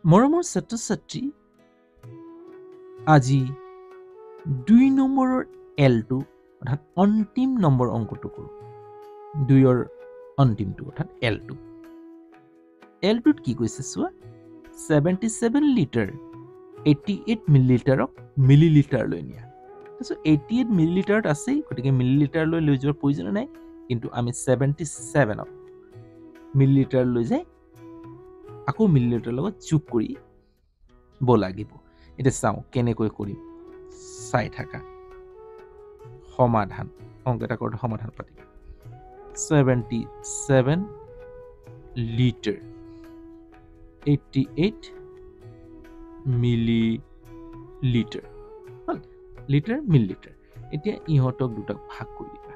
মৰমৰ ছাত্ৰ-ছাত্ৰী, আজি 2 নম্বৰৰ এলটো অৰ্থাৎ অন্তিম নম্বৰ অংকটো কৰোঁ। 2ৰ অন্তিমটো অৰ্থাৎ এলটো। এলটোত কি কৈছে চোৱা, 77 লিটাৰ 88 মিলিলিটাৰক মিলিলিটাৰলৈ নিয়া। তাৰপিছত 88 মিলিলিটাৰত আছেই, গতিকে মিলিলিটাৰলৈ লৈ যোৱাৰ প্ৰয়োজন নাই, কিন্তু আমি 77ক মিলিলিটাৰ লৈ যাই আকৌ মিলিলিটাৰৰ লগত যোগ কৰিব লাগিব। এতিয়া চাওঁ কেনেকৈ কৰিম, চাই থাকা। সমাধান, অংক এটা কৰোঁতে সমাধান পাতিবা। 77 লিটাৰ 88 মিলিলিটাৰ, লিটাৰ মিলিলিটাৰ। এতিয়া ইহঁতক দুটাক ভাগ কৰি দিবা।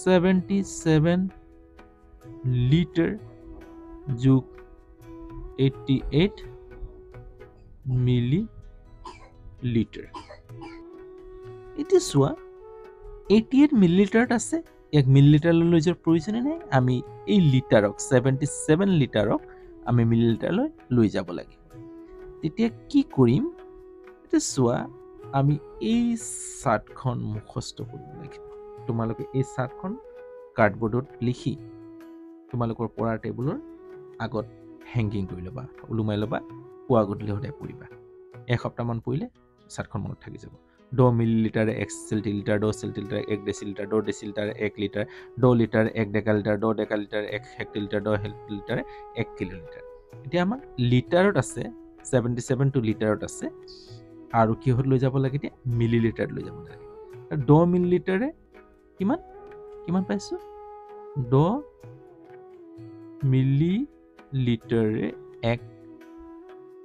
77 লিটাৰ যোগ 88 মিলিলিটাৰ। এতিয়া চোৱা, 88 মিলিলিটাৰত আছে, ইয়াক মিলিলিটাৰলৈ লৈ যোৱাৰ প্ৰয়োজনে নাই। আমি এই লিটাৰক 77 লিটাৰক আমি মিলিলিটাৰলৈ লৈ যাব লাগিব। তেতিয়া কি কৰিম, এতিয়া চোৱা, আমি এই চাৰ্টখন মুখস্থ কৰিব লাগিব। তোমালোকে এই চাৰ্টখন কাৰ্ডবৰ্ডত লিখি তোমালোকৰ পঢ়াৰ টেবুলৰ আগত হেংগিং কৰি ল'বা, ওলোমাই ল'বা, পুৱা গধূলি সদায় পঢ়িবা। এসপ্তাহমান পঢ়িলে চাৰ্টখন মনত থাকি যাব। 10 মিলিলিটাৰে 1 চেণ্টিলিটাৰ, 10 চেণ্টিলিটাৰে 1 ডেচিলিটাৰ, 10 ডেচিলিটাৰে 1 লিটাৰ, 10 লিটাৰ 1 ডেকালিটাৰ, 10 ডেকালিটাৰে 1 হেক্টলিটাৰ, 10 হেক্টলিটাৰে 1 কিলোলিটাৰ। এতিয়া আমাৰ লিটাৰত আছে 77 টো লিটাৰত আছে, আৰু কিহত লৈ যাব লাগে, এতিয়া মিলিলিটাৰত লৈ যাব লাগে। 10 মিলিলিটাৰে কিমান কিমান পাইছোঁ, 10 মিলিলিটাৰে 1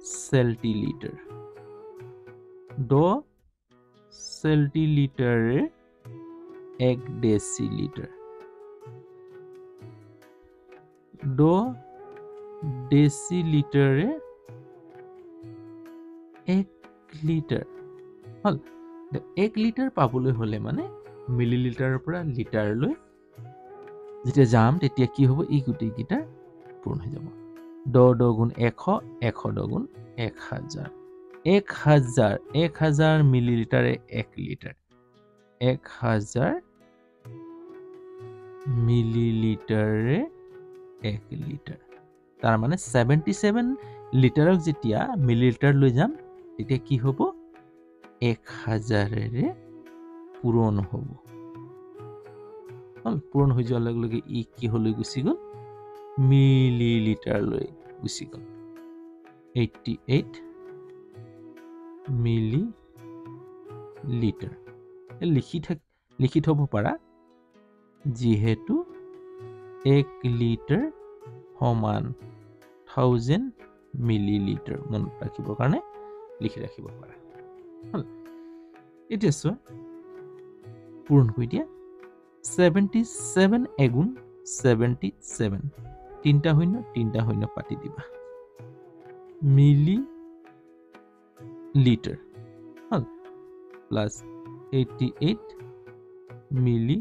চেণ্টিলিটাৰ, 10 চেণ্টিলিটাৰে 1 ডেচিলিটাৰ, 10 ডেচিলিটাৰে 1 লিটাৰ। হ'ল, 1 লিটাৰ পাবলৈ হ'লে মানে মিলিলিটাৰৰ পৰা লিটাৰলৈ যেতিয়া যাম, তেতিয়া কি হ'ব, এই গোটেইকেইটা পূৰণ হৈ যাব। 10 10 গুণ 100, 100 10 গুণ 1000, 1000 মিলিলিটাৰে 1 লিটাৰ, 1000 মিলিলিটাৰে 1 লিটাৰ। তাৰ মানে 77 লিটাৰক যেতিয়া মিলিলিটাৰ লৈ যাম, তেতিয়া কি হ'ব, 1000ৰে পূৰণ হ'ব। পূৰণ হৈ যোৱাৰ লগে লগে ই কিহলৈ গুচি গ'ল, মিলিলিটাৰলৈ গুচি গ'ল। 88 মিলিলিটাৰ লিখি থ'ব পাৰা, যিহেতু 1 লিটাৰ সমান 1000 মিলিলিটাৰ মনত ৰাখিবৰ কাৰণে লিখি ৰাখিব পাৰা। এতিয়া চোৱা, পূৰণ কৰি দিয়া। 77 এগুণ 77, 3টা শূন্য পাতি দিবা, মিলি লিটাৰ, হ'ল, প্লাছ 88 মিলি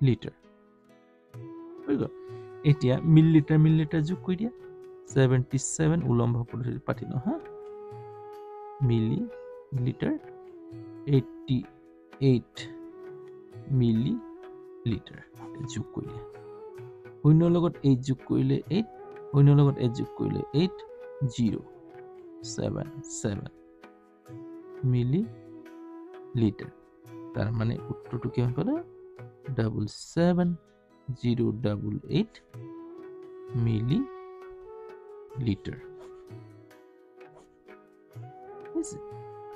লিটাৰ হৈ গ'ল। এতিয়া মিলিলিটাৰ যোগ কৰি দিয়া। 77 উলম্ব পদ্ধতিত পাতি লওঁ হা, মিলি লিটাৰ 88 মিলি লিটাৰ যোগ কৰি দিয়া। 0 লগত 8 যোগ কৰিলে 8, 0 লগত 8 যোগ কৰিলে 8, 077 মিলি লিটাৰ। তাৰ মানে উত্তৰটো কিমান পালে, 77088 মিলি লিটাৰ।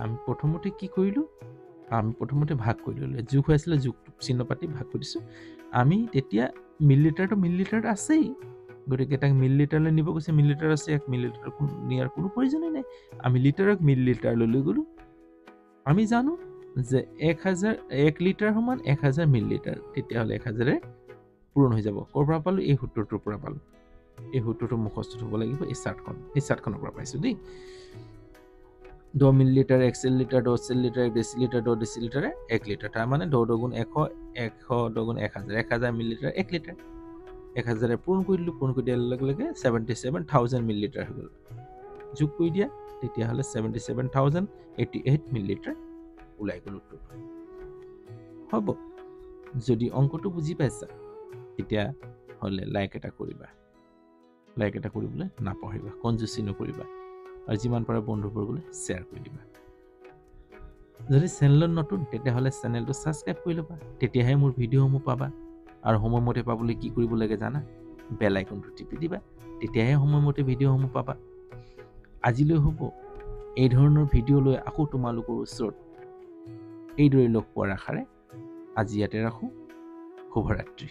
আমি প্ৰথমতে কি কৰিলোঁ, আমি প্ৰথমতে ভাগ কৰি ল'লোঁ, যোগ হৈ আছিলে, যোগ চিহ্ন পাতি ভাগ কৰি দিছোঁ। আমি তেতিয়া মিলিলিটাৰত আছেই, গতিকে তাক মিলিলিটাৰলৈ নিব গৈছে, মিলিলিটাৰ আছে, এক মিলিলিটাৰ নিয়াৰ কোনো প্ৰয়োজনেই নাই। আমি লিটাৰক মিলিলিটাৰলৈ লৈ গ'লোঁ। আমি জানো যে 1 লিটাৰ সমান 1000 মিলিলিটাৰ, তেতিয়াহ'লে 1000ৰে পূৰণ হৈ যাব। ক'ৰ পৰা পালোঁ, এই সূত্ৰটোৰ পৰা পালোঁ। এই সূত্ৰটো মুখস্থ হ'ব লাগিব, এই চাৰ্টখনৰ পৰা পাইছোঁ দেই। 10 মিলিলিটাৰ 1 চেণ্টিলিটাৰ, 10 চেণ্টিলিটাৰ 1 ডেচিলিটাৰ, 10 ডেচিলিটাৰে 1 লিটাৰ। তাৰ মানে 10 10 গুণ 100, 100 10 গুণ 1000, 1000 মিলিলিটাৰ 1 লিটাৰ। 1000 পূৰণ কৰি দিলোঁ পূৰণ কৰি দিয়াৰ লগে লগে 77,000 মিলিলিটাৰ হৈ গ'ল যোগ কৰি দিয়া তেতিয়াহ'লে 77,088 মিলিলিটাৰ ওলাই গ'ল উত্তৰটো হ'ব যদি অংকটো বুজি পাইছা তেতিয়াহ'লে লাইক এটা কৰিবা লাইক এটা কৰিবলৈ নাপাহৰিবা কনজুচি নকৰিবা আৰু যিমান পাৰা বন্ধুবৰ্গলৈ শ্বেয়াৰ কৰি দিবা যদি চেনেলত নতুন তেতিয়াহ'লে চেনেলটো ছাবস্ক্ৰাইব কৰি ল'বা তেতিয়াহে মোৰ ভিডিঅ'সমূহ পাবা আৰু সময়মতে পাবলৈ কি কৰিব লাগে জানা বেল আইকনটো টিপি দিবা তেতিয়াহে সময়মতে ভিডিঅ'সমূহ পাবা আজিলৈ হ'ব এই ধৰণৰ ভিডিঅ' লৈ আকৌ তোমালোকৰ ওচৰত এইদৰে লগ পোৱাৰ আশাৰে আজি ইয়াতে ৰাখোঁ শুভৰাত্ৰি